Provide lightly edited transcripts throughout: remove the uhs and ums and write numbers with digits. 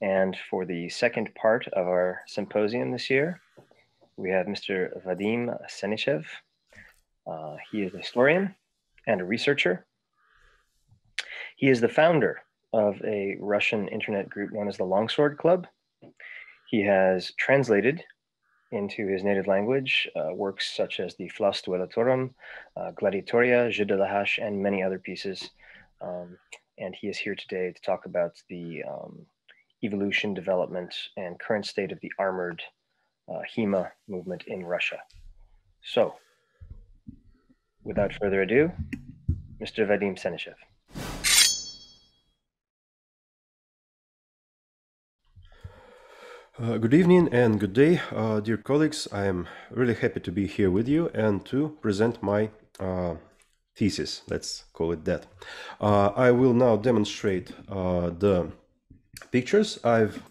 And for the second part of our symposium this year, we have Mr. Vadim Senichev. He is a historian and a researcher. He is the founder of a Russian internet group known as the Longsword Club. He has translated into his native language works such as the Flas Duellatorum, Gladiatoria, Jeu de la Hache, and many other pieces. And he is here today to talk about the evolution, development, and current state of the armored HEMA movement in Russia. So, without further ado, Mr. Vadim Senichev. Good evening and good day, dear colleagues. I am really happy to be here with you and to present my thesis, let's call it that. I will now demonstrate the pictures I've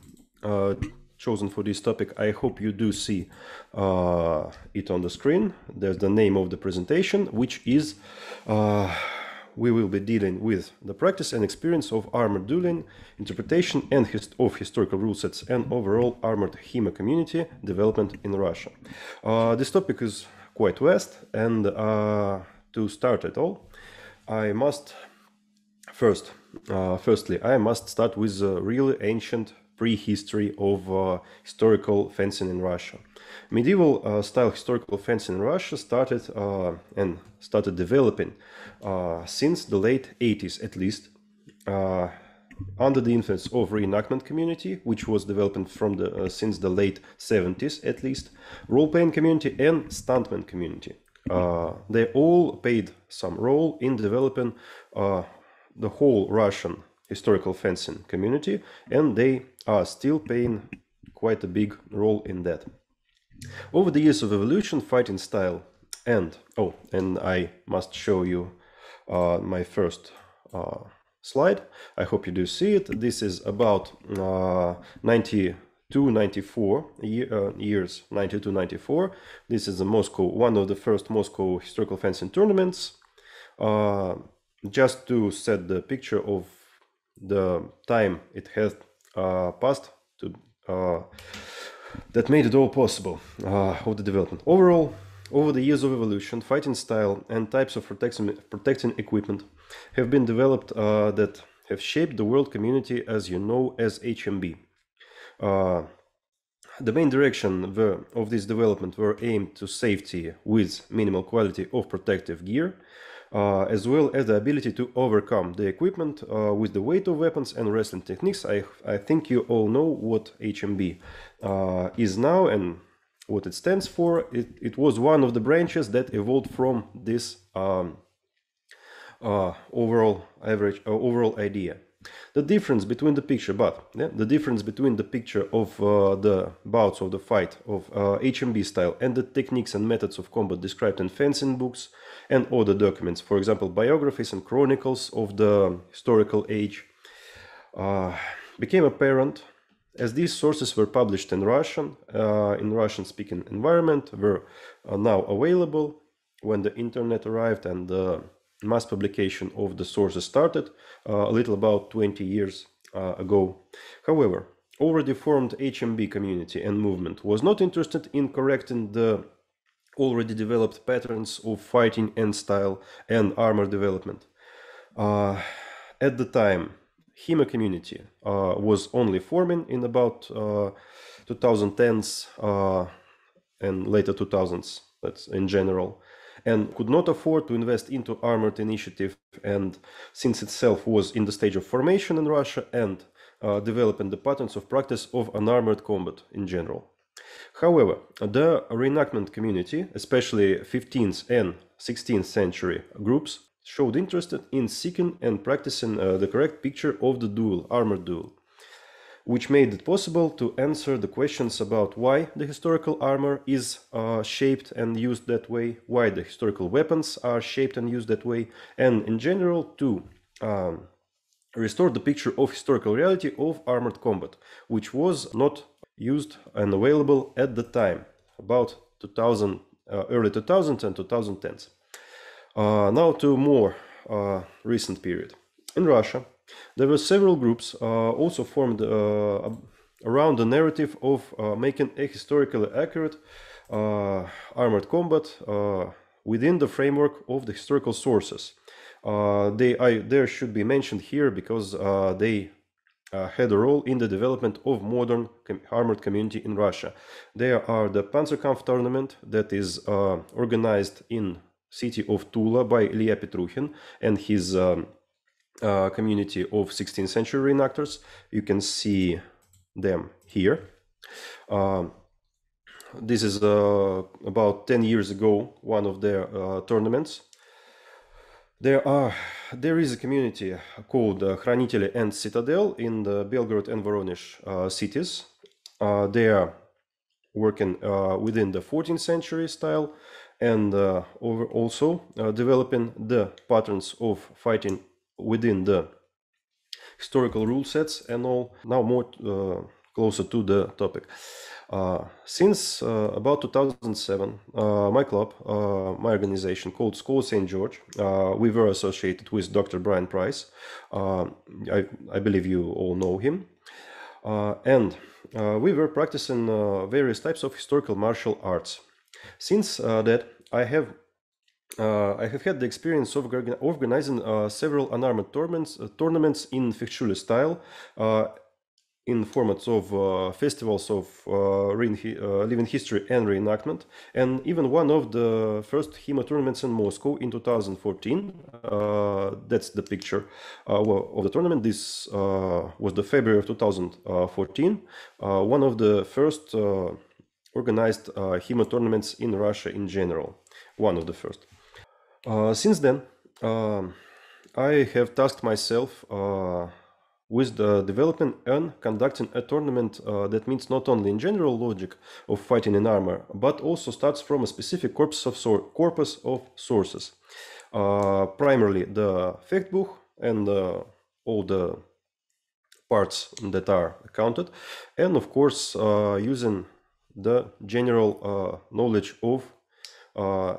chosen for this topic. I hope you do see it on the screen. There's the name of the presentation, which is we will be dealing with the practice and experience of armored dueling, interpretation and of historical rule sets, and overall armored HEMA community development in Russia. This topic is quite vast, and to start it all, I must firstly, I must start with a really ancient prehistory of historical fencing in Russia. Medieval style historical fencing in Russia started developing since the late 80s at least, under the influence of reenactment community, which was developing from since the late 70s at least, role-playing community, and stuntman community. They all played some role in developing the whole Russian historical fencing community, and they are still playing quite a big role in that. Over the years of evolution, fighting style, and I must show you my first slide. I hope you do see it. This is about 92-94 years, 92-94. This is one of the first Moscow historical fencing tournaments. Just to set the picture of the time it has passed to that made it all possible of the development. Overall, over the years of evolution, fighting style and types of protecting equipment have been developed that have shaped the world community as you know as HMB. The main direction of this development were aimed to safety with minimal quality of protective gear, as well as the ability to overcome the equipment with the weight of weapons and wrestling techniques. I think you all know what HMB is now and what it stands for. It was one of the branches that evolved from this overall idea. The difference between the picture, of the bouts of the fight of HMB style and the techniques and methods of combat described in fencing books and other documents, for example, biographies and chronicles of the historical age, became apparent as these sources were published in Russian, in Russian-speaking environment, were now available when the internet arrived and the mass publication of the sources started a little about 20 years ago. However, already formed HMB community and movement was not interested in correcting the already developed patterns of fighting and style and armor development. At the time, HEMA community was only forming in about 2010s and later 2000s, that's in general, and could not afford to invest into armored initiative, and since itself was in the stage of formation in Russia and developing the patterns of practice of unarmored combat in general. However, the reenactment community, especially 15th and 16th century groups, showed interest in seeking and practicing the correct picture of the duel, armored duel, which made it possible to answer the questions about why the historical armor is shaped and used that way, why the historical weapons are shaped and used that way, and in general to restore the picture of historical reality of armored combat, which was not used and available at the time, about early 2000s and 2010s. Now to more recent period. In Russia, There were several groups also formed around the narrative of making a historically accurate armored combat within the framework of the historical sources. They should be mentioned here because they had a role in the development of modern armored community in Russia. There are the Panzerkampf tournament that is organized in city of Tula by Ilya Petruchin and his community of 16th century reenactors. You can see them here. This is about 10 years ago, one of their tournaments. There is a community called Хранители and Citadel in the Belgorod and Voronezh cities. They are working within the 14th century style and also developing the patterns of fighting within the historical rule sets and all. Now more closer to the topic. Since about 2007, my club, my organization called School St. George, we were associated with Dr. Brian Price. I believe you all know him. And we were practicing various types of historical martial arts. Since that, I have had the experience of organizing several unarmed tournaments in Fechtschule style, in formats of festivals of living history and reenactment, and even one of the first HEMA tournaments in Moscow in 2014. That's the picture of the tournament. This was the February of 2014, one of the first organized HEMA tournaments in Russia in general, one of the first. Since then, I have tasked myself with the development and conducting a tournament that means not only in general logic of fighting in armor, but also starts from a specific corpus of sources. Primarily the Fechtbuch and all the parts that are counted, and of course using the general knowledge of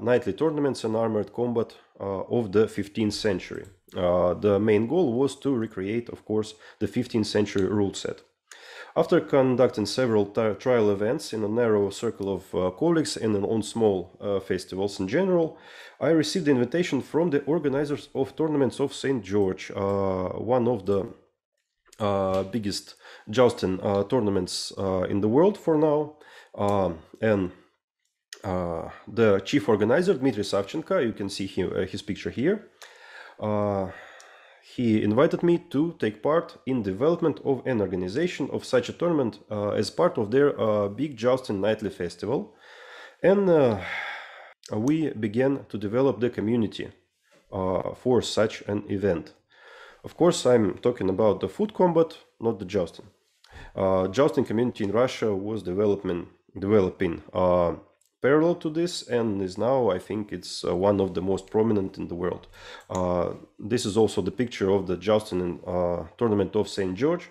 knightly tournaments and armored combat of the 15th century. The main goal was to recreate, of course, the 15th century rule set. After conducting several trial events in a narrow circle of colleagues and on small festivals in general, I received the invitation from the organizers of tournaments of St. George, one of the biggest jousting tournaments in the world for now, and the chief organizer, Dmitry Savchenko, you can see his picture here. He invited me to take part in development of an organization of such a tournament as part of their big jousting nightly festival. And we began to develop the community for such an event. Of course, I'm talking about the foot combat, not the jousting. Jousting community in Russia was developing parallel to this, and is now, I think, it's one of the most prominent in the world. This is also the picture of the jousting tournament of St. George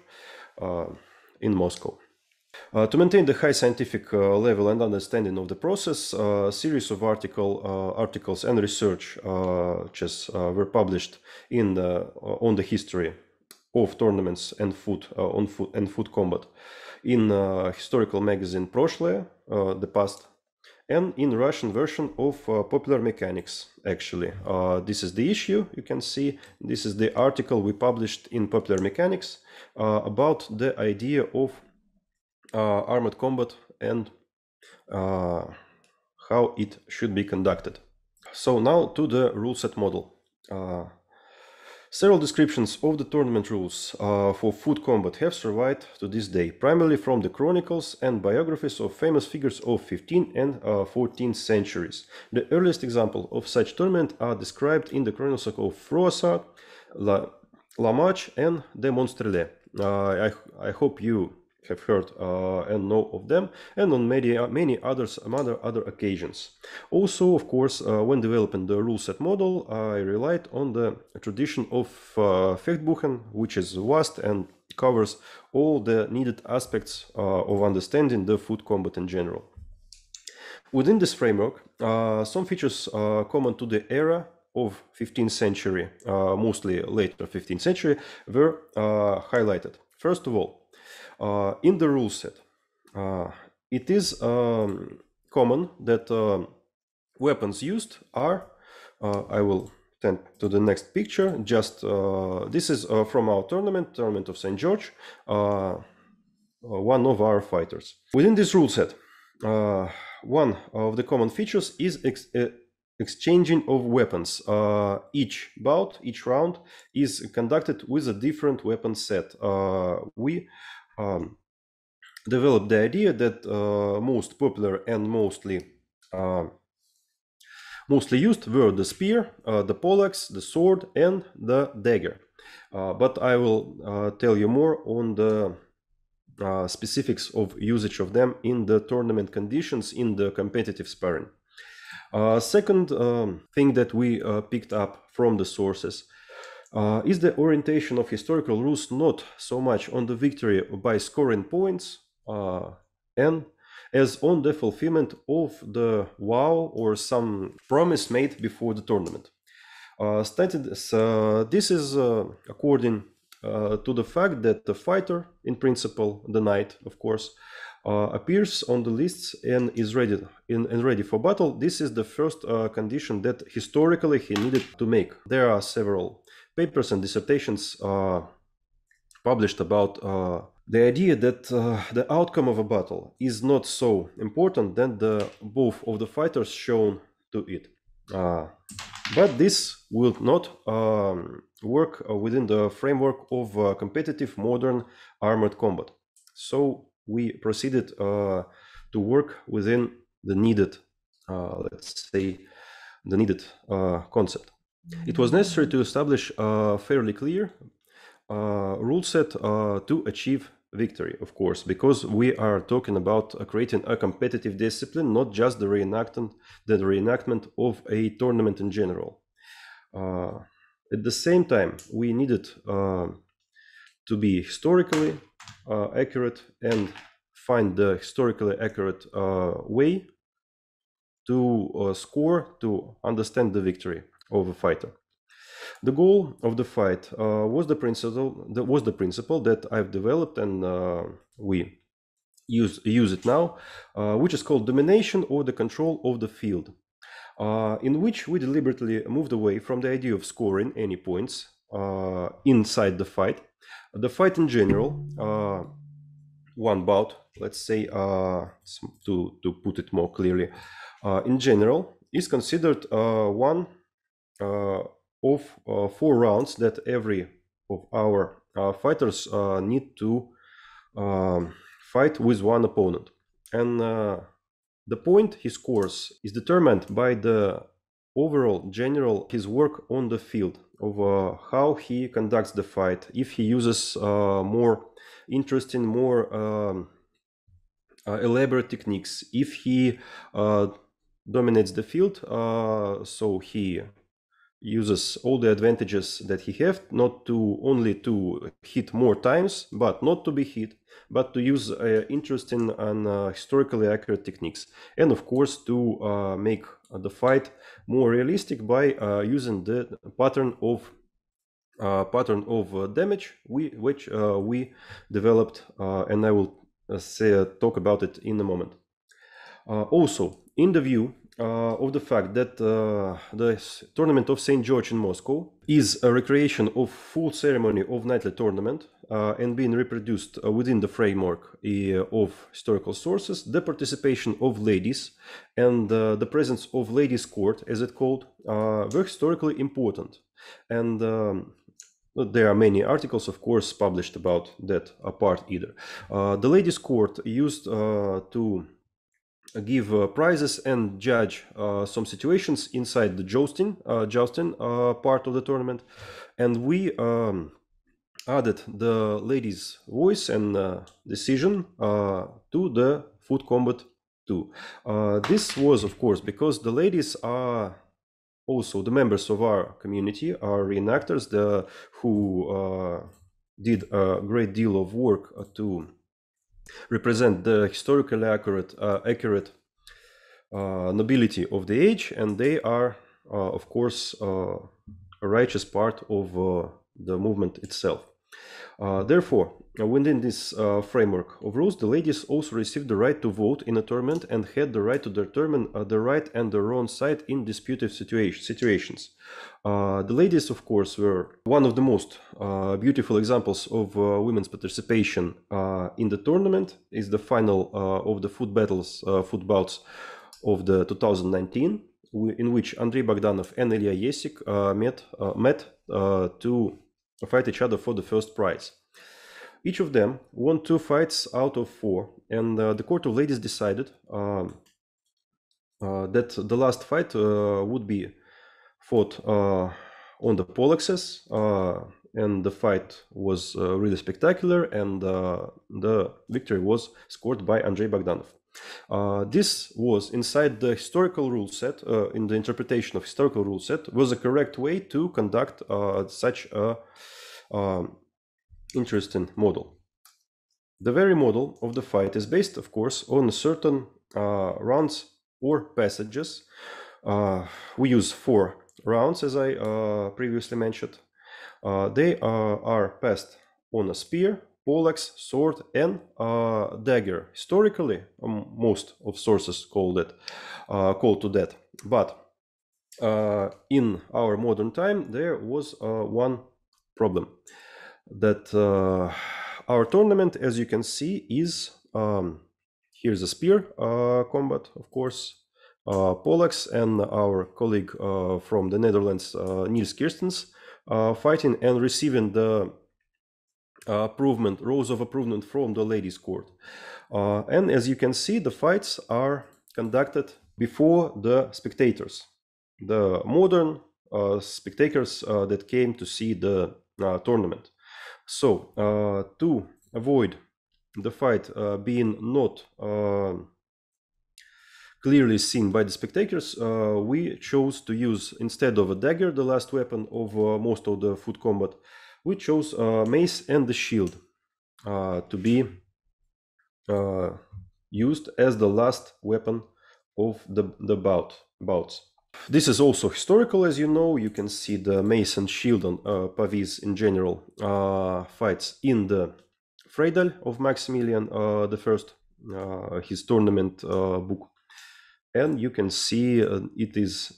in Moscow. To maintain the high scientific level and understanding of the process, a series of articles and research were published on the history of tournaments and foot combat in historical magazine Прошлое, the past, and in Russian version of Popular Mechanics, actually. This is the issue, you can see. This is the article we published in Popular Mechanics about the idea of armored combat and how it should be conducted. So now to the rule set model. Several descriptions of the tournament rules for foot combat have survived to this day, primarily from the chronicles and biographies of famous figures of 15th and 14th centuries. The earliest example of such tournament are described in the chronicles of Froissart, La Marche, and the Monstrelet. I hope you have heard and know of them, and on many other occasions. Also, of course, when developing the rule set model, I relied on the tradition of Fechtbuchen, which is vast and covers all the needed aspects of understanding the foot combat in general. Within this framework, some features common to the era of 15th century, mostly later 15th century, were highlighted. First of all, in the rule set, it is common that weapons used are, I will turn to the next picture, just this is from our tournament of St. George, one of our fighters. Within this rule set, one of the common features is exchanging of weapons. Each bout, each round is conducted with a different weapon set. We developed the idea that most popular and mostly used were the spear, the poleaxe, the sword, and the dagger. But I will tell you more on the specifics of usage of them in the tournament conditions in the competitive sparring. Second thing that we picked up from the sources is the orientation of historical rules not so much on the victory by scoring points and as on the fulfillment of the vow or some promise made before the tournament. This is according to the fact that the fighter, in principle, the knight, of course, appears on the lists and is ready for battle. This is the first condition that historically he needed to make. There are several papers and dissertations published about the idea that the outcome of a battle is not so important than both of the fighters shown to it. But this will not work within the framework of competitive modern armored combat. So we proceeded to work within the needed, let's say, the needed concept. It was necessary to establish a fairly clear rule set to achieve victory, of course, because we are talking about creating a competitive discipline, not just the reenactment of a tournament in general. At the same time, we needed to be historically accurate and find the historically accurate way to score, to understand the victory of a fighter. The goal of the fight was the principle that I've developed, and we use it now, which is called domination or the control of the field, in which we deliberately moved away from the idea of scoring any points inside the fight. The fight in general, one bout, let's say, to put it more clearly, in general, is considered one of 4 rounds that every of our fighters need to fight with one opponent. And the point he scores is determined by the overall general his work on the field, of how he conducts the fight, if he uses more interesting, more elaborate techniques, if he dominates the field, so he uses all the advantages that he has, not to only to hit more times, but not to be hit, but to use interesting and historically accurate techniques, and of course to make the fight more realistic by using the pattern of damage which we developed, and I will talk about it in a moment. Also, in the view of the fact that the tournament of St. George in Moscow is a recreation of full ceremony of knightly tournament and being reproduced within the framework of historical sources, the participation of ladies and the presence of ladies' court, as it's called, were historically important. And there are many articles, of course, published about that part either. The ladies' court used to give prizes and judge some situations inside the jousting part of the tournament, and we added the ladies' voice and decision to the foot combat too. This was, of course, because the ladies are also the members of our community, are reenactors who did a great deal of work to represent the historically accurate nobility of the age, and they are of course, a righteous part of the movement itself. Therefore, within this framework of rules, the ladies also received the right to vote in a tournament and had the right to determine the right and the wrong side in disputed situations. The ladies, of course, were one of the most beautiful examples of women's participation in the tournament. Is the final of the foot bouts of the 2019, in which Andrei Bogdanov and Ilya Yesik met to fight each other for the first prize. Each of them won 2 fights out of 4, and the Court of Ladies decided that the last fight would be fought on the pole axis, and the fight was really spectacular, and the victory was scored by Andrei Bogdanov. This was inside the historical rule set, in the interpretation of historical rule set, was a correct way to conduct such a interesting model. The very model of the fight is based, of course, on certain rounds or passages. We use 4 rounds, as I previously mentioned. They are passed on a spear, poleaxe, sword, and dagger. Historically, most of sources call to that. But in our modern time, there was one problem, that our tournament, as you can see, is here's a spear combat, of course, poleaxe, and our colleague from the Netherlands, Niels Kirstens, fighting and receiving the rows of approval from the ladies' court. And as you can see, the fights are conducted before the spectators, the modern spectators that came to see the tournament. So to avoid the fight being not clearly seen by the spectators, we chose to use, instead of a dagger, the last weapon of most of the foot combat, we chose mace and the shield to be used as the last weapon of the bouts. This is also historical, as you know. You can see the mace and shield on Pavis in general fights in the Freidal of Maximilian I, his tournament book. And you can see it is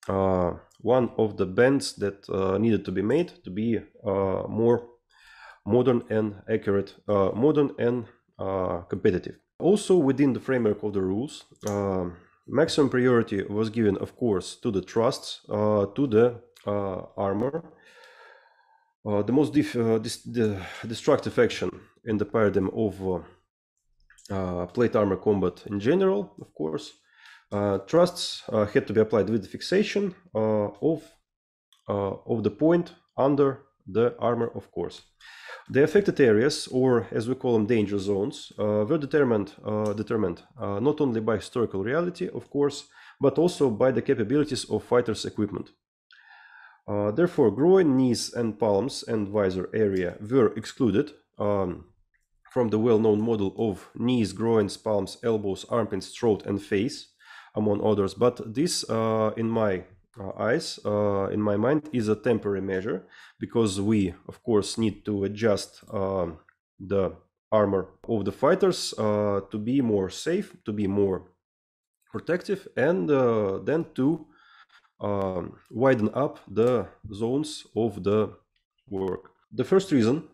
one of the bends that needed to be made to be more modern and accurate, modern and competitive. Also, within the framework of the rules, maximum priority was given, of course, to the thrusts, to the armor. The most destructive action in the paradigm of plate armor combat in general, of course, thrusts had to be applied with the fixation of the point under the armor, of course. The affected areas, or as we call them, danger zones, were determined not only by historical reality, of course, but also by the capabilities of fighters' equipment. Therefore, groin, knees, and palms and visor area were excluded from the well-known model of knees, groins, palms, elbows, armpits, throat, and face, among others. But this, in my eyes, in my mind, is a temporary measure, because we, of course, need to adjust the armor of the fighters to be more safe, to be more protective, and then to widen up the zones of the work. The first reason,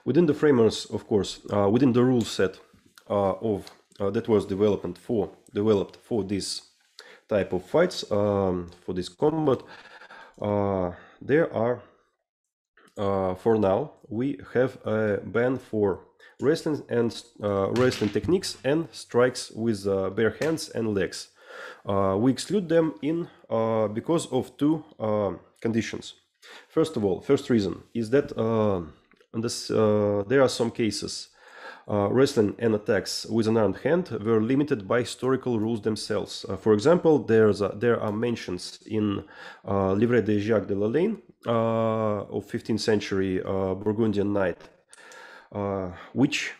within the frameworks, of course, within the rule set of that was developed for this type of fights, for this combat, there are, for now, we have a ban for wrestling and wrestling techniques and strikes with bare hands and legs. We exclude them because of 2 conditions. First of all, first reason is that there are some cases wrestling and attacks with an armed hand were limited by historical rules themselves. For example, there are mentions in Livret de Jacques de Lalaine of 15th century Burgundian knight, which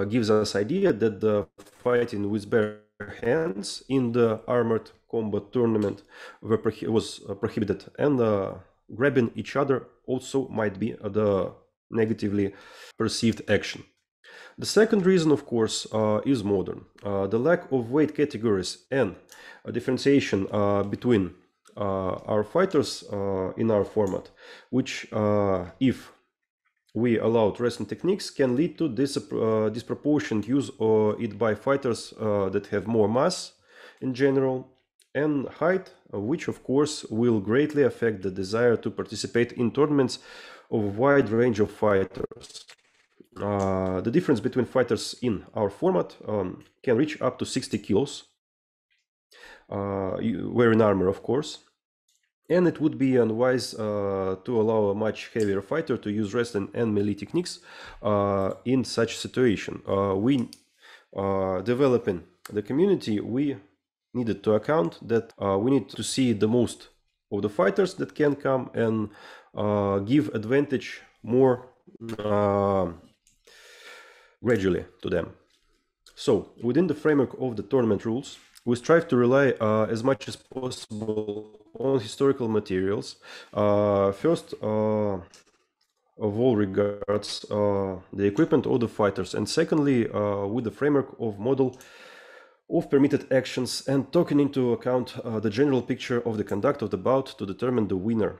gives us idea that the fighting with bare hands in the armored combat tournament was prohibited, and grabbing each other also might be the negatively perceived action. The second reason, of course, is modern. The lack of weight categories and differentiation between our fighters in our format, which, if we allowed wrestling techniques, can lead to disproportionate use of it by fighters that have more mass in general and height, which of course will greatly affect the desire to participate in tournaments of a wide range of fighters. The difference between fighters in our format can reach up to 60 kilos, wearing armor, of course. And it would be unwise to allow a much heavier fighter to use wrestling and melee techniques in such situation. We developing the community, we needed to account that we need to see the most of the fighters that can come and give advantage more gradually to them. So within the framework of the tournament rules, we strive to rely as much as possible on historical materials. First of all regards the equipment of the fighters, and secondly with the framework of model of permitted actions and taking into account the general picture of the conduct of the bout to determine the winner,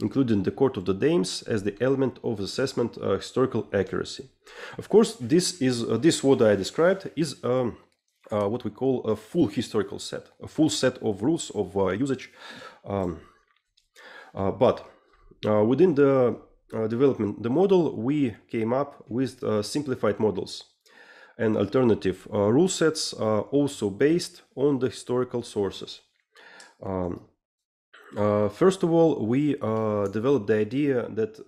including the court of the dames as the element of assessment historical accuracy. Of course, this what I described is what we call a full historical set, a full set of rules of usage. But within the development, the model, we came up with simplified models and alternative rule sets also based on the historical sources. First of all, we developed the idea that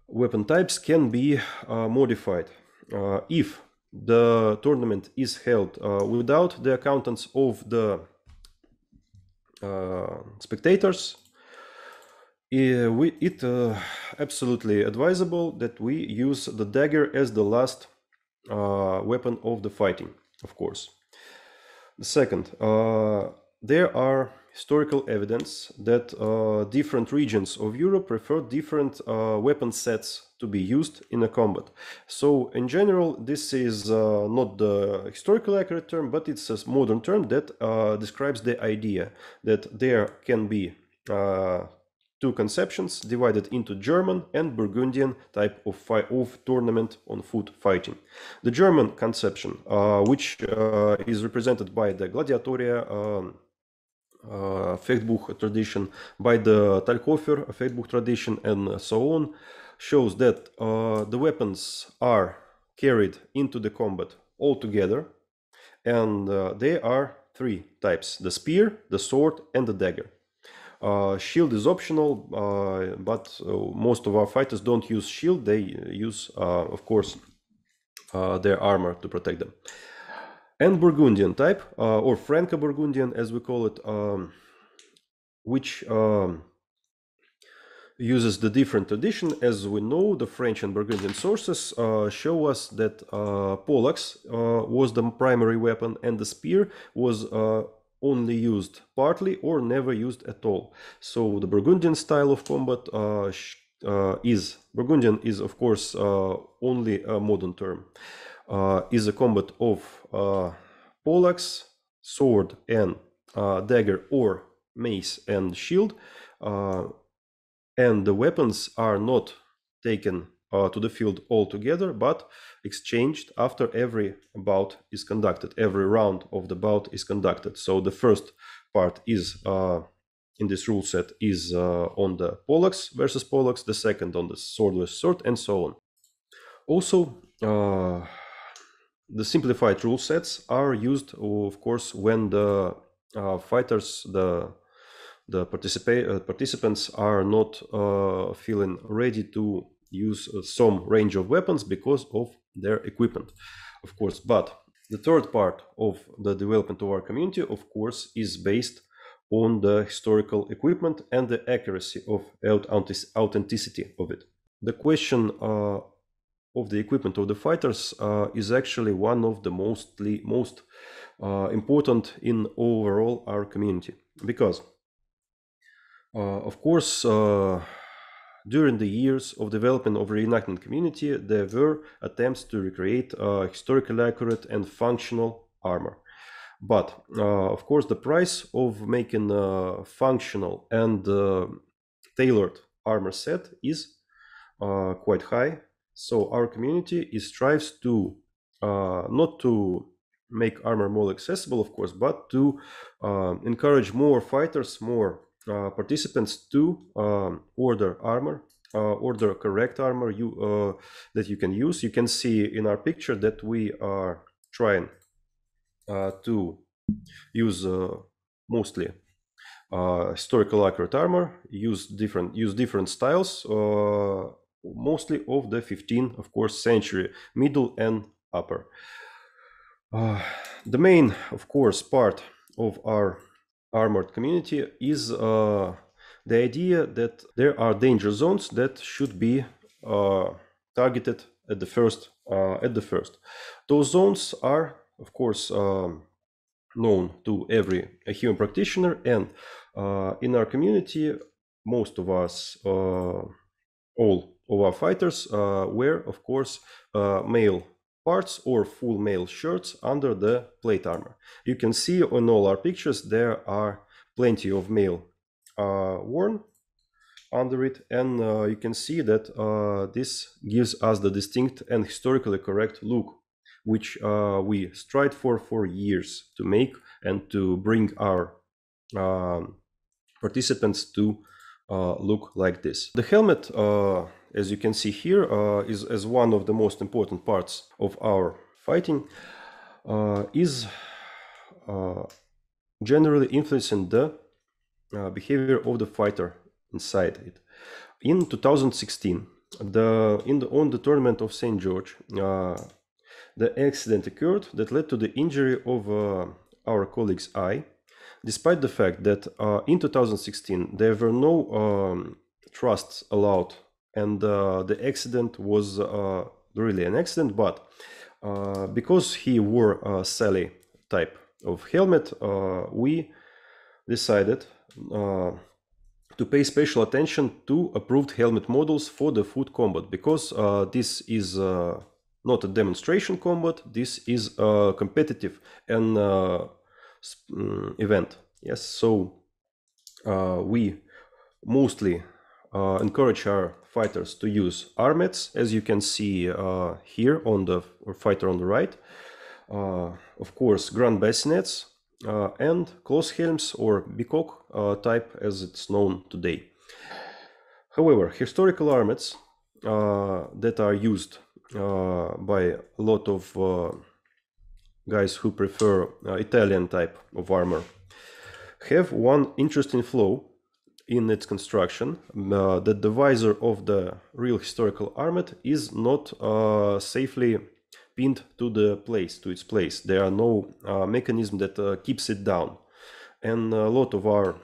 weapon types can be modified if the tournament is held without the accountants of the spectators. It's absolutely advisable that we use the dagger as the last weapon of the fighting, of course. Second, there are historical evidence that different regions of Europe prefer different weapon sets to be used in a combat. So in general, this is not the historical accurate term, but it's a modern term that describes the idea that there can be two conceptions divided into German and Burgundian type of tournament on foot fighting. The German conception, which is represented by the Gladiatoria Fechtbuch tradition, by the Talkhofer Fechtbuch tradition, and so on, shows that the weapons are carried into the combat all together, and there are three types: the spear, the sword, and the dagger. Shield is optional, but most of our fighters don't use shield. They use, of course, their armor to protect them. And Burgundian type, or Franco-Burgundian as we call it, which uses the different tradition. As we know, the French and Burgundian sources show us that poleaxe was the primary weapon, and the spear was only used partly or never used at all. So the Burgundian style of combat Burgundian is, of course, only a modern term, is a combat of poleaxe, sword and dagger, or mace and shield, and the weapons are not taken to the field altogether, but exchanged after every bout is conducted. Every round of the bout is conducted. So the first part is in this rule set is on the poleaxe versus poleaxe, the second on the sword versus sword, and so on. Also, the simplified rule sets are used, of course, when the fighters, the participants are not feeling ready to use some range of weapons because of their equipment, of course. But the third part of the development of our community, of course, is based on the historical equipment and the accuracy of authenticity of it. The question of the equipment of the fighters is actually one of the most important in overall our community, because of course during the years of development of reenactment community, there were attempts to recreate historically accurate and functional armor. But of course, the price of making a functional and tailored armor set is quite high. So our community strives to not to make armor more accessible, of course, but to encourage more fighters, more participants to order armor, order correct armor that you can use. You can see in our picture that we are trying to use mostly historical accurate armor, use different styles, mostly of the 15th, of course, century, middle and upper. The main, of course, part of our armored community is the idea that there are danger zones that should be targeted at the first. Those zones are, of course, known to every HEMA practitioner, and in our community, most of us, all of our fighters, wear, of course, male parts or full male shirts under the plate armor. You can see on all our pictures there are plenty of male worn under it, and you can see that this gives us the distinct and historically correct look, which we strive for years to make and to bring our participants to look like this. The helmet, as you can see here, is as one of the most important parts of our fighting, is generally influencing the behavior of the fighter inside it. In 2016, on the tournament of St. George, the accident occurred that led to the injury of our colleague's eye, despite the fact that in 2016 there were no thrusts allowed, and the accident was really an accident, but because he wore a Sally type of helmet, we decided to pay special attention to approved helmet models for the foot combat, because this is not a demonstration combat, this is a competitive and event. Yes, so we mostly encourage our fighters to use armets, as you can see here on the fighter on the right. Of course, grand bassinets and close helms or bicoque type as it's known today. However, historical armets that are used by a lot of guys who prefer Italian type of armor have one interesting flaw in its construction, that the visor of the real historical armet is not safely pinned to its place. There are no mechanism that keeps it down, and a lot of our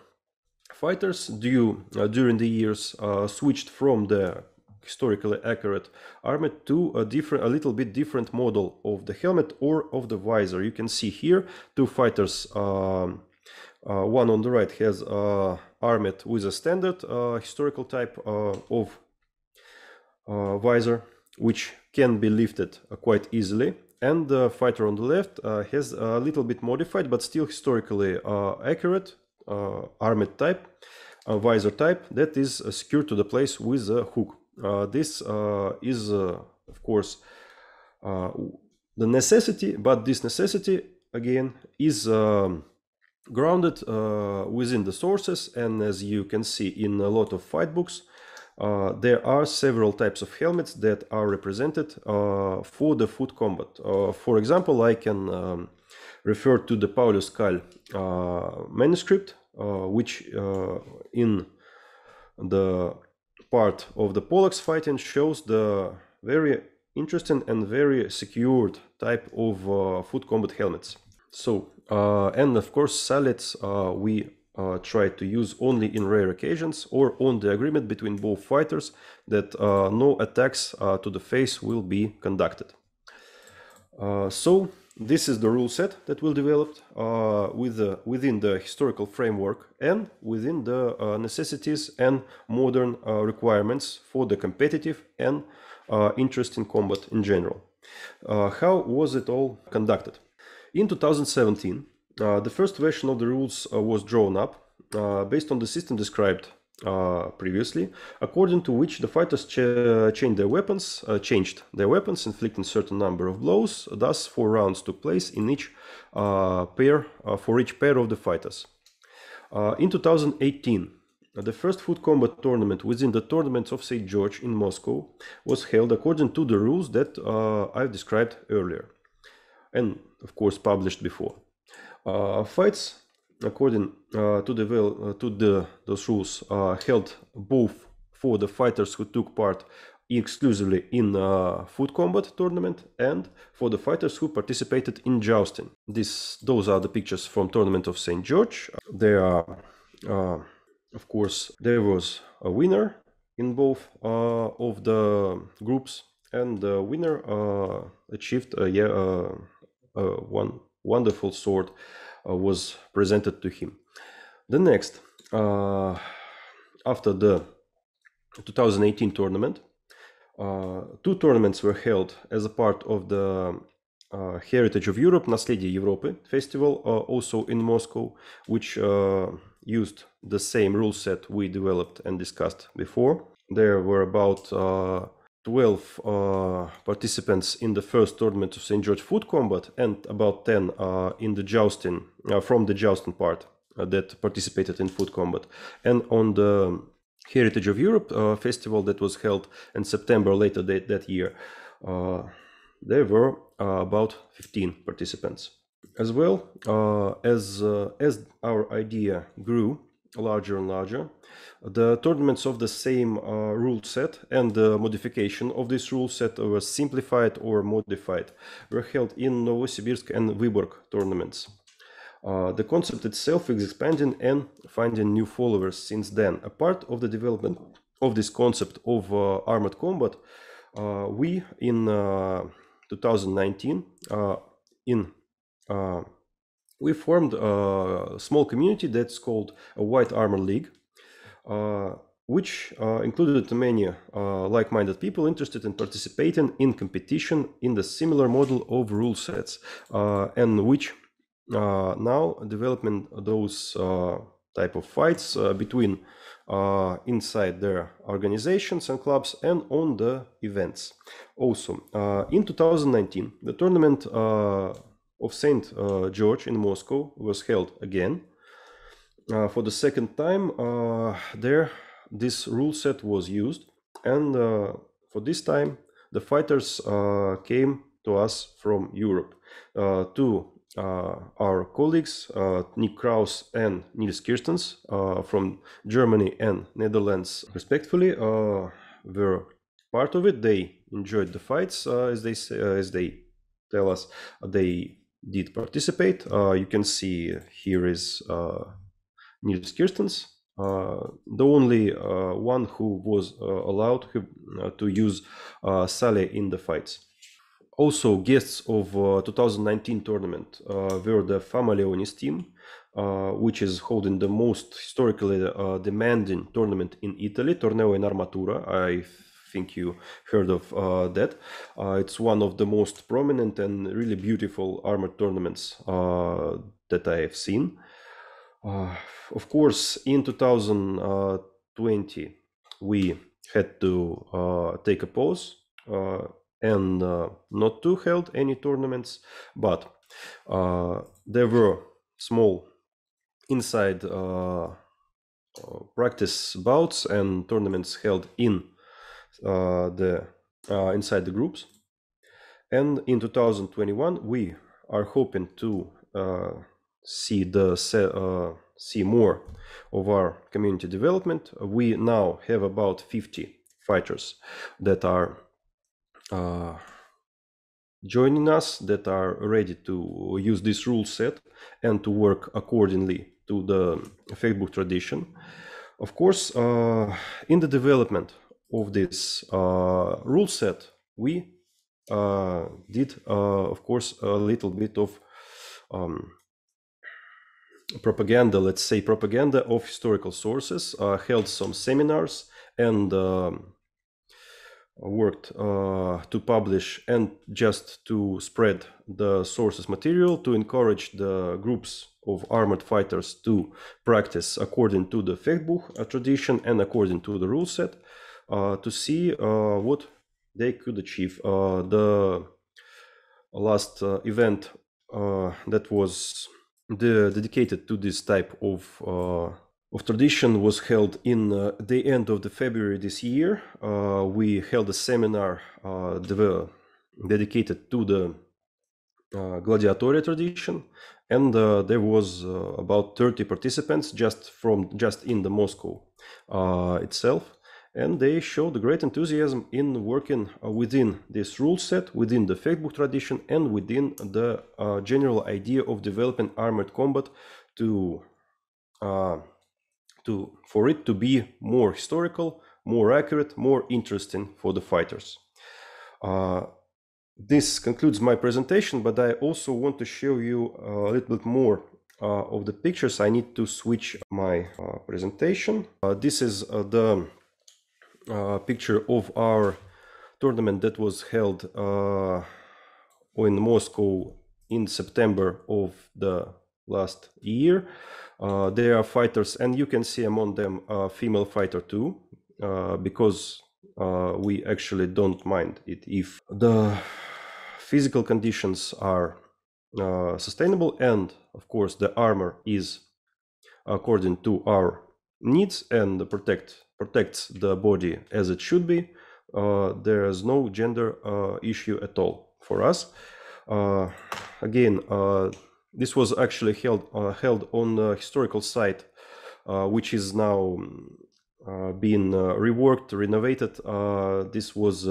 fighters during the years switched from the historically accurate armet to a little bit different model of the helmet or of the visor. You can see here two fighters. One on the right has armet with a standard historical type of visor, which can be lifted quite easily, and the fighter on the left has a little bit modified but still historically accurate armet type, visor type that is secured to the place with a hook. This is of course the necessity, but this necessity again is grounded within the sources, and as you can see in a lot of fight books, there are several types of helmets that are represented for the foot combat. For example, I can refer to the Paulus Kall manuscript, which in the part of the Pollux fighting shows the very interesting and very secured type of foot combat helmets. So, and of course, Sallets we tried to use only in rare occasions or on the agreement between both fighters that no attacks to the face will be conducted. So this is the rule set that will develop within the historical framework and within the necessities and modern requirements for the competitive and interest in combat in general. How was it all conducted? In 2017, the first version of the rules was drawn up based on the system described previously, according to which the fighters changed their weapons, inflicting a certain number of blows. Thus, 4 rounds took place in each pair for each pair of the fighters. In 2018, the first foot combat tournament within the tournaments of St. George in Moscow was held according to the rules that I've described earlier, and of course published before. Fights according to those rules held both for the fighters who took part exclusively in foot combat tournament and for the fighters who participated in jousting. Those are the pictures from tournament of St. George. There are, of course, there was a winner in both of the groups, and the winner achieved one wonderful sword was presented to him. The next, after the 2018 tournament, 2 tournaments were held as a part of the Heritage of Europe, Наследие Европы festival, also in Moscow, which used the same rule set we developed and discussed before. There were about 12 participants in the first tournament of St. George Foot Combat and about 10 in the jousting, from the jousting part that participated in Foot Combat. And on the Heritage of Europe festival that was held in September later that year, there were about 15 participants. As well, as our idea grew larger and larger, the tournaments of the same rule set and the modification of this rule set were simplified or modified were held in Novosibirsk and Vyborg tournaments. The concept itself is expanding and finding new followers since then. A part of the development of this concept of armored combat, we in 2019 we formed a small community that's called a White Armor League, which included many like-minded people interested in participating in competition in the similar model of rule sets, and which now developing those type of fights between inside their organizations and clubs and on the events. Also, in 2019, the tournament of St. George in Moscow was held again. For the second time, this rule set was used, and for this time, the fighters came to us from Europe. Two our colleagues, Nick Kraus and Nils Kirstens, from Germany and Netherlands, respectively, were part of it. They enjoyed the fights, as they tell us. They did participate. You can see here is Nils Kirstens, the only one who was allowed to use Sally in the fights. Also, guests of 2019 tournament were the Famaleonis team, which is holding the most historically demanding tournament in Italy, Torneo in Armatura. I think you heard of that. It's one of the most prominent and really beautiful armored tournaments that I have seen. Of course, in 2020, we had to take a pause and not to held any tournaments, but there were small inside practice bouts and tournaments held in inside the groups. And in 2021, we are hoping to see more of our community development. We now have about 50 fighters that are joining us, that are ready to use this rule set and to work accordingly to the Facebook tradition. Of course, in the development of this rule set, we did, of course, a little bit of propaganda, let's say propaganda of historical sources, held some seminars, and worked to publish and just to spread the sources material, to encourage the groups of armored fighters to practice according to the Fechtbuch tradition and according to the rule set, to see what they could achieve. The last event that was dedicated to this type of tradition was held in the end of the February this year. We held a seminar dedicated to the gladiatoria tradition, and there was about 30 participants just in the Moscow itself, and they showed great enthusiasm in working within this rule set, within the Fechtbuch tradition, and within the general idea of developing armored combat for it to be more historical, more accurate, more interesting for the fighters. This concludes my presentation, but I also want to show you a little bit more of the pictures. I need to switch my presentation. This is the picture of our tournament that was held in Moscow in September of the last year. There are fighters, and you can see among them a female fighter too, because we actually don't mind it if the physical conditions are sustainable, and of course the armor is according to our needs and protects the body as it should be. There is no gender issue at all for us. Again, this was actually held on a historical site, which is now being reworked, renovated. This was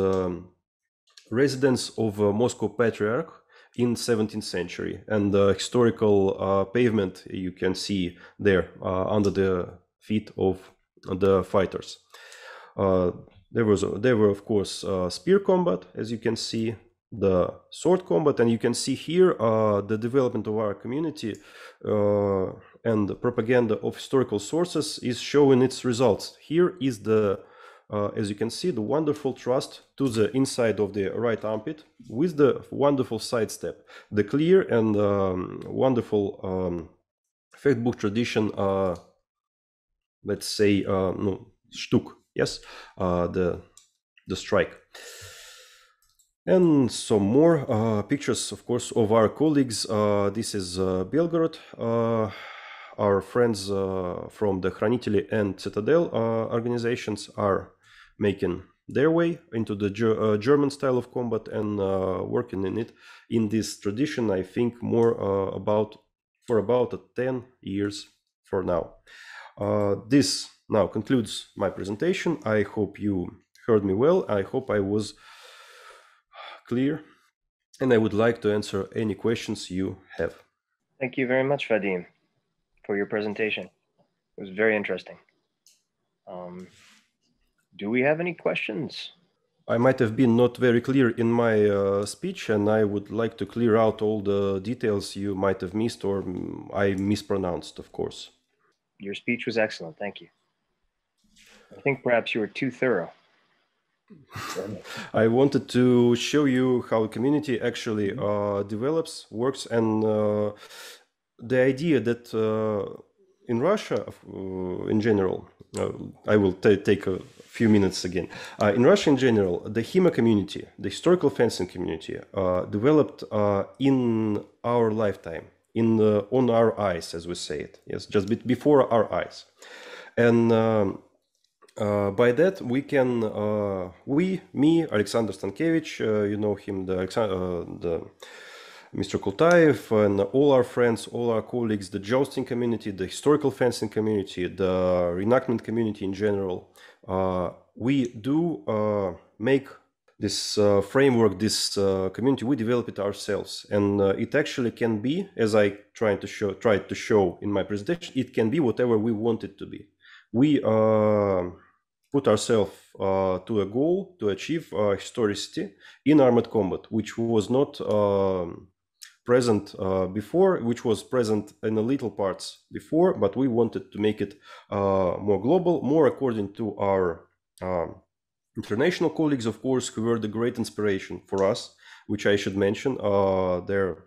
residence of Moscow Patriarch in 17th century, and the historical pavement you can see there under the feet of the fighters. There were of course spear combat, as you can see, the sword combat, and you can see here the development of our community and the propaganda of historical sources is showing its results. Here is the as you can see, the wonderful thrust to the inside of the right armpit with the wonderful sidestep, the clear and wonderful Fechtbuch tradition, let's say, no, Stuk, yes, the strike. And some more pictures, of course, of our colleagues. This is Belgorod. Our friends from the Хранители and Citadel organizations are making their way into the German style of combat and working in it in this tradition, I think, more for about 10 years for now. This now concludes my presentation. I hope you heard me well. I hope I was clear, and I would like to answer any questions you have. Thank you very much, Vadim, for your presentation. It was very interesting. Do we have any questions? I might have been not very clear in my speech, and I would like to clear out all the details you might have missed or I mispronounced, of course. Your speech was excellent. Thank you. I think perhaps you were too thorough. I wanted to show you how the community actually develops, works, and the idea that in Russia, in general, I will take a few minutes again. In Russia, in general, the HEMA community, the historical fencing community, developed in our lifetime, on our eyes, as we say it. Yes, just before our eyes, and by that we can, me, Alexander Stankevich, you know him, the Mr. Kultaev, and all our friends, all our colleagues, the jousting community, the historical fencing community, the reenactment community in general, we do make this framework, this community, we develop it ourselves, and it actually can be, as I tried to show in my presentation, it can be whatever we want it to be. We put ourselves to a goal to achieve historicity in armored combat, which was not present before, which was present in a little parts before, but we wanted to make it more global, more according to our international colleagues, of course, who were the great inspiration for us, which I should mention. There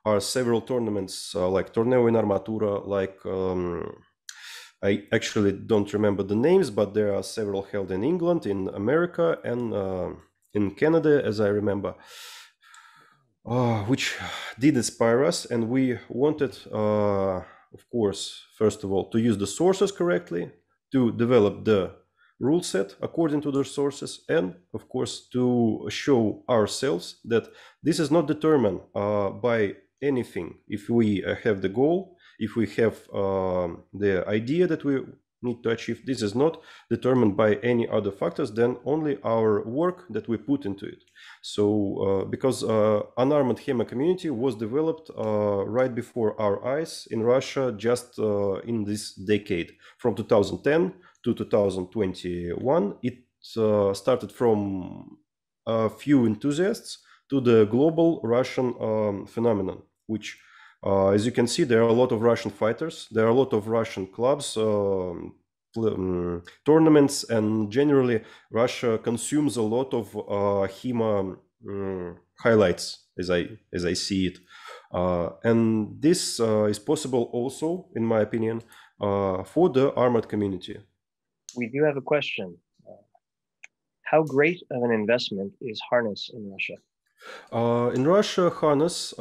are several tournaments like Torneo in Armatura, like I actually don't remember the names, but there are several held in England, in America, and in Canada, as I remember, which did inspire us. And we wanted, of course, first of all, to use the sources correctly, to develop the rule set according to the sources, and of course to show ourselves that this is not determined by anything. If we have the goal, if we have the idea that we need to achieve, this is not determined by any other factors than only our work that we put into it. So because unarmed HEMA community was developed right before our eyes in Russia, just in this decade, from 2010 to 2021, it started from a few enthusiasts to the global Russian phenomenon, which, as you can see, there are a lot of Russian fighters, there are a lot of Russian clubs, tournaments, and generally Russia consumes a lot of HEMA highlights, as I see it. And this is possible also, in my opinion, for the armored community. We do have a question. How great of an investment is harness in Russia? In Russia, harness,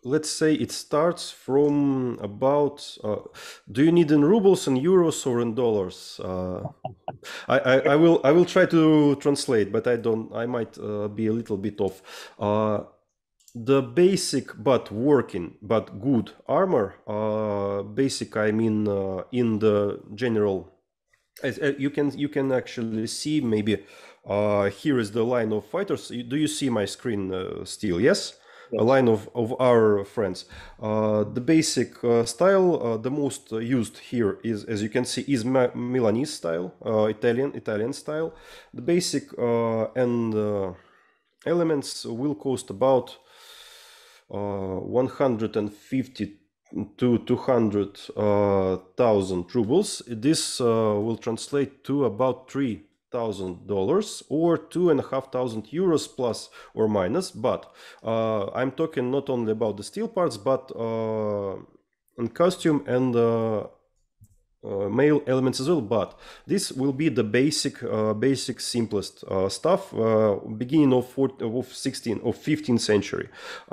let's say it starts from about, do you need in rubles, in euros, or in dollars? I will try to translate, but I might be a little bit off. The basic but working but good armor, basic I mean in the general, as you can actually see, maybe here is the line of fighters. Do you see my screen still? Yes? A line of our friends. The basic style, the most used here is, as you can see, is Milanese style, Italian style. The basic and elements will cost about 150 to 200,000 rubles. This will translate to about $3,000 or 2,500 euros plus or minus. But I'm talking not only about the steel parts, but in costume and male elements as well. But this will be the basic simplest stuff, beginning of 15th century.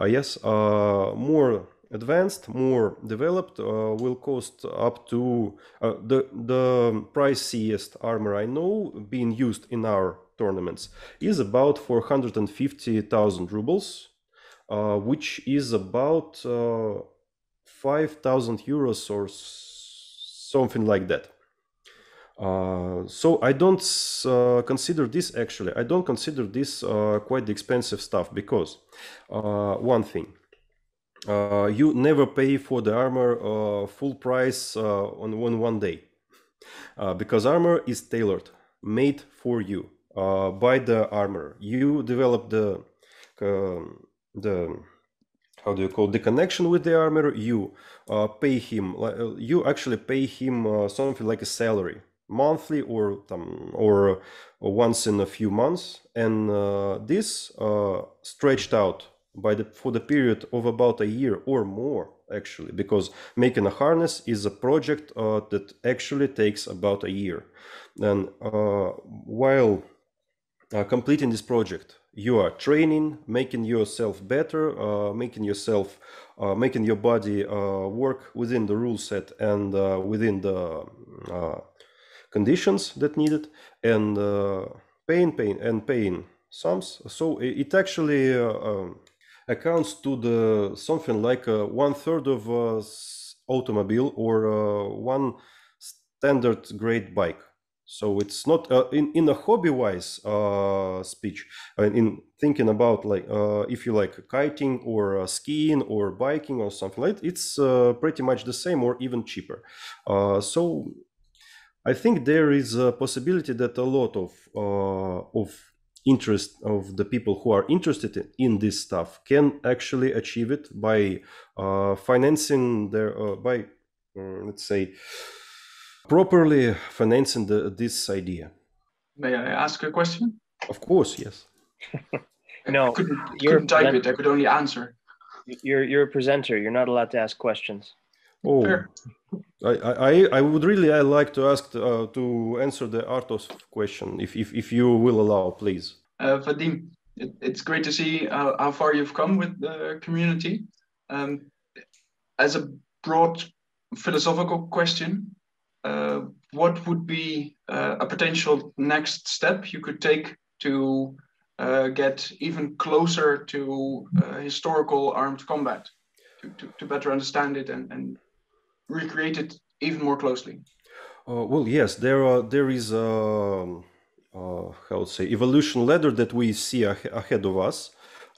Yes, more advanced, more developed, will cost up to the priciest armor I know being used in our tournaments is about 450,000 rubles, which is about 5,000 euros or something like that. So I don't consider this, actually, I don't consider this quite the expensive stuff, because one thing, you never pay for the armor full price on one day, because armor is tailored, made for you by the armorer. You develop the how do you call it, the connection with the armorer. You pay him, you actually pay him something like a salary, monthly or once in a few months, and this stretched out for the period of about a year or more, actually, because making a harness is a project that actually takes about a year. And while completing this project, you are training, making yourself better, making your body work within the rule set and within the conditions that needed, and paying sums. So it actually accounts to the something like 1/3 of automobile or one standard grade bike. So it's not in a hobby-wise speech. In thinking about like if you like kiting or skiing or biking or something like that, it's pretty much the same or even cheaper. So I think there is a possibility that a lot of interest of the people who are interested in this stuff can actually achieve it by financing their by let's say properly financing this idea. May I ask a question? Of course, yes. No, I couldn't type it. I could only answer. You're a presenter. You're not allowed to ask questions. Oh, Fair. I would really like to ask to answer the Artos question, if you will allow, please. Vadim, it's great to see how far you've come with the community. As a broad philosophical question, what would be a potential next step you could take to get even closer to historical armed combat, to better understand it and recreate it even more closely? Well, yes, there is how to say evolution ladder that we see ahead of us,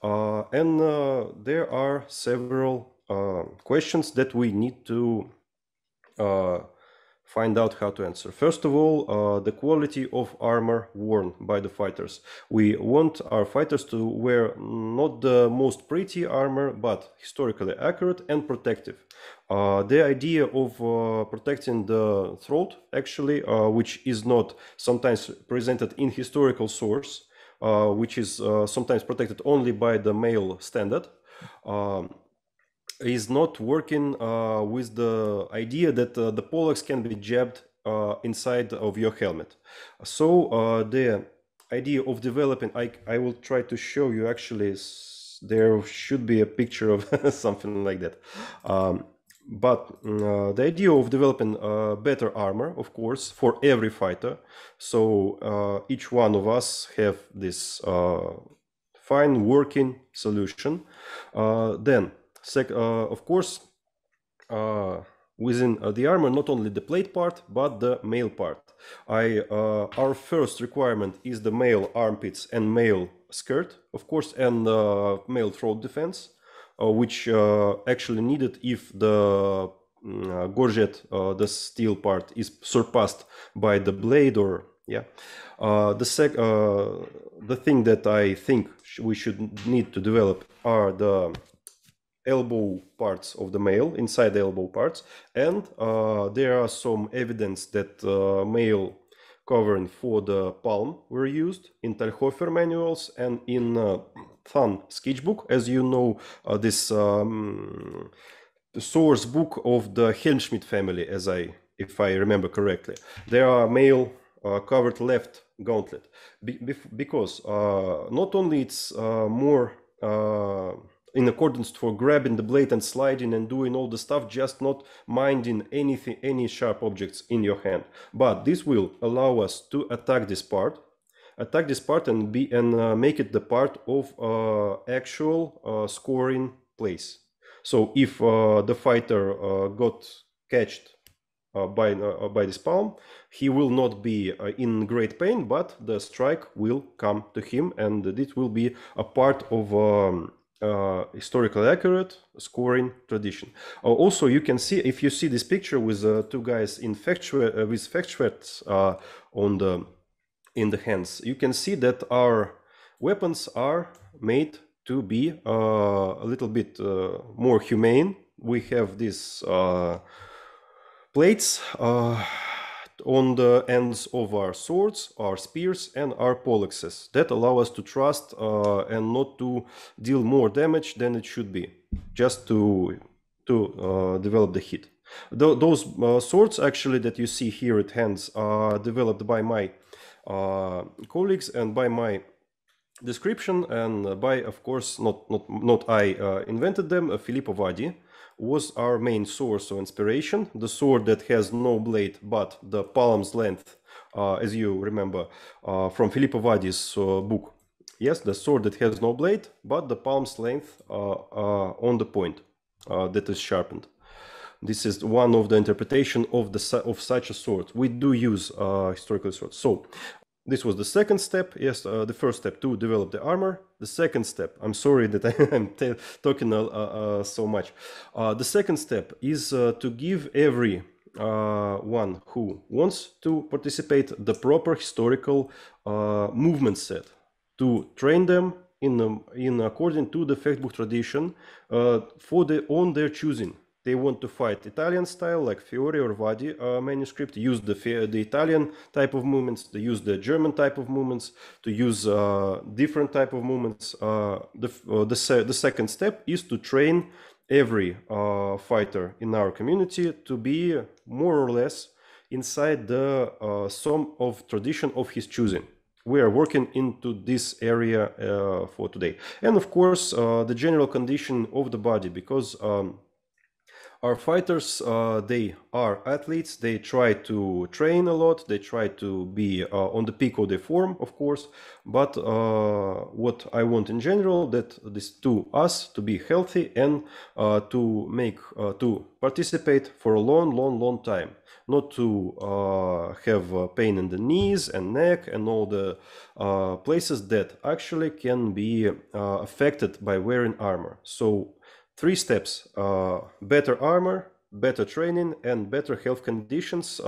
and there are several questions that we need to find out how to answer. First of all, the quality of armor worn by the fighters. We want our fighters to wear not the most pretty armor, but historically accurate and protective. The idea of protecting the throat, actually, which is not sometimes presented in historical source, which is sometimes protected only by the male standard, is not working with the idea that the poleaxe can be jabbed inside of your helmet. So the idea of developing, I will try to show you, actually there should be a picture of something like that. But the idea of developing better armor, of course, for every fighter. So each one of us have this fine working solution. Then, of course, within the armor, not only the plate part, but the male part. Our first requirement is the male armpits and male skirt, of course, and male throat defense, which actually needed if the gorget, the steel part, is surpassed by the blade, or the thing that I think we should need to develop are the elbow parts of the male, inside the elbow parts, and there are some evidence that male covering for the palm were used in Talhofer manuals and in Thun sketchbook, as you know, this source book of the Helmschmidt family, if I remember correctly. There are male covered left gauntlet, because not only it's more in accordance for grabbing the blade and sliding and doing all the stuff, just not minding anything, any sharp objects in your hand. But this will allow us to attack this part and make it the part of actual scoring place. So if the fighter got catched by this palm, he will not be in great pain, but the strike will come to him, and it will be a part of historically accurate scoring tradition. Also, you can see, if you see this picture with two guys in with fechtschwerts in the hands, you can see that our weapons are made to be a little bit more humane. We have these plates on the ends of our swords, our spears, and our poleaxes that allow us to thrust and not to deal more damage than it should be, just to develop the hit. Those swords, actually, that you see here at hands are developed by my colleagues and by my description, and by, of course, not I invented them. Filippo Vadi was our main source of inspiration. The sword that has no blade but the palm's length, as you remember from Filippo Vadi's book. Yes, the sword that has no blade but the palm's length on the point that is sharpened. This is one of the interpretation of such a sort. We do use historical swords. So this was the second step. Yes, the first step to develop the armor. The second step, I'm sorry that I'm talking so much. The second step is to give every one who wants to participate the proper historical movement set, to train them in according to the textbook tradition on their choosing. They want to fight Italian style, like Fiore or Vadi manuscript, use the Italian type of movements, they use the German type of movements, to use different type of movements. The second step is to train every fighter in our community to be more or less inside the some of tradition of his choosing. We are working into this area for today. And of course, the general condition of the body, because our fighters, they are athletes, they try to train a lot, they try to be on the peak of their form, of course, but what I want in general, that this to us to be healthy and to participate for a long time, not to have pain in the knees and neck and all the places that actually can be affected by wearing armor. So 3 steps: better armor, better training, and better health conditions,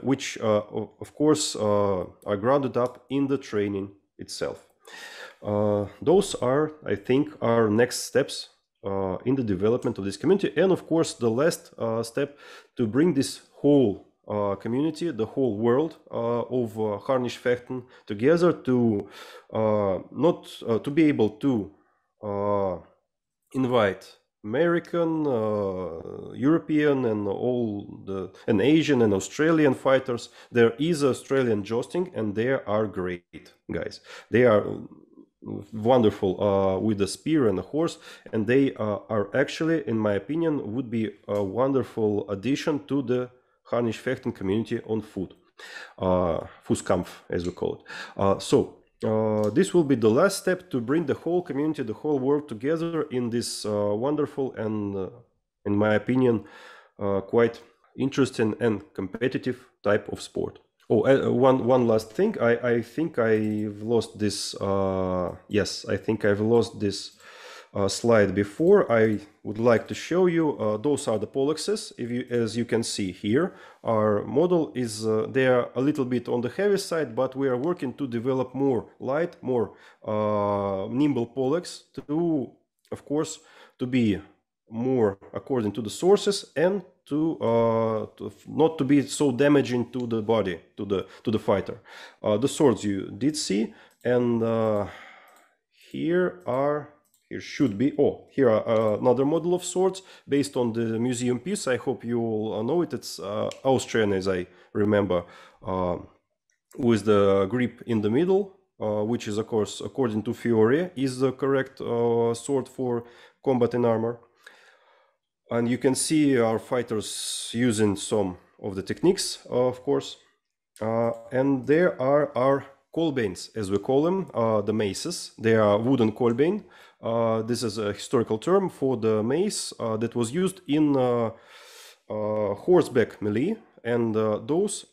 which of course are grounded up in the training itself. Those are, I think, our next steps in the development of this community. And of course, the last step, to bring this whole community, the whole world of Harnisch Fechten together, to to be able to invite American, European, and Asian and Australian fighters. There is Australian jousting, and they are great guys. They are wonderful with a spear and a horse, and they are actually, in my opinion, would be a wonderful addition to the Harnisch Fechten community on foot, Fußkampf, as we call it. This will be the last step to bring the whole community, the whole world together in this wonderful and, in my opinion, quite interesting and competitive type of sport. Oh, one last thing. I think I've lost this. Yes, I think I've lost this slide before. I would like to show you. Those are the poleaxes. As you can see here, our model is they are a little bit on the heavy side, but we are working to develop more light, more nimble poleax to, of course, to be more according to the sources and to not to be so damaging to the body, to the fighter. The swords you did see, and here should be, here are another model of swords based on the museum piece. I hope you all know it. It's Austrian, as I remember, with the grip in the middle, which is, of course, according to Fiore, is the correct sword for combat in armor. And you can see our fighters using some of the techniques, of course. And there are our kolbeins, as we call them, the maces. They are wooden kolbein. This is a historical term for the mace that was used in horseback melee. And those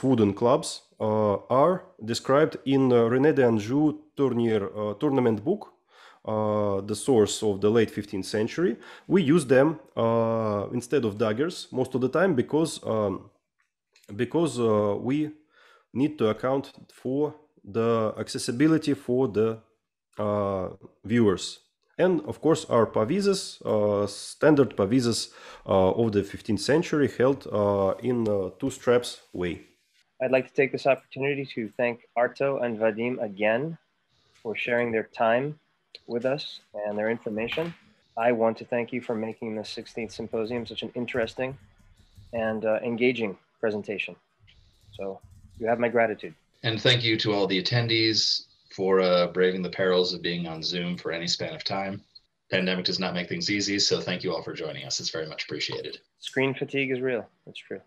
wooden clubs are described in René d'Anjou tournament book, the source of the late 15th century. We use them instead of daggers most of the time because we need to account for the accessibility for the viewers. And of course, our pavizes, standard pavizes of the 15th century, held in 2 straps way. I'd like to take this opportunity to thank Arto and Vadim again for sharing their time with us and their information. I want to thank you for making the 16th Symposium such an interesting and engaging presentation. So you have my gratitude. And thank you to all the attendees for braving the perils of being on Zoom for any span of time. Pandemic does not make things easy, so thank you all for joining us. It's very much appreciated. Screen fatigue is real. It's true.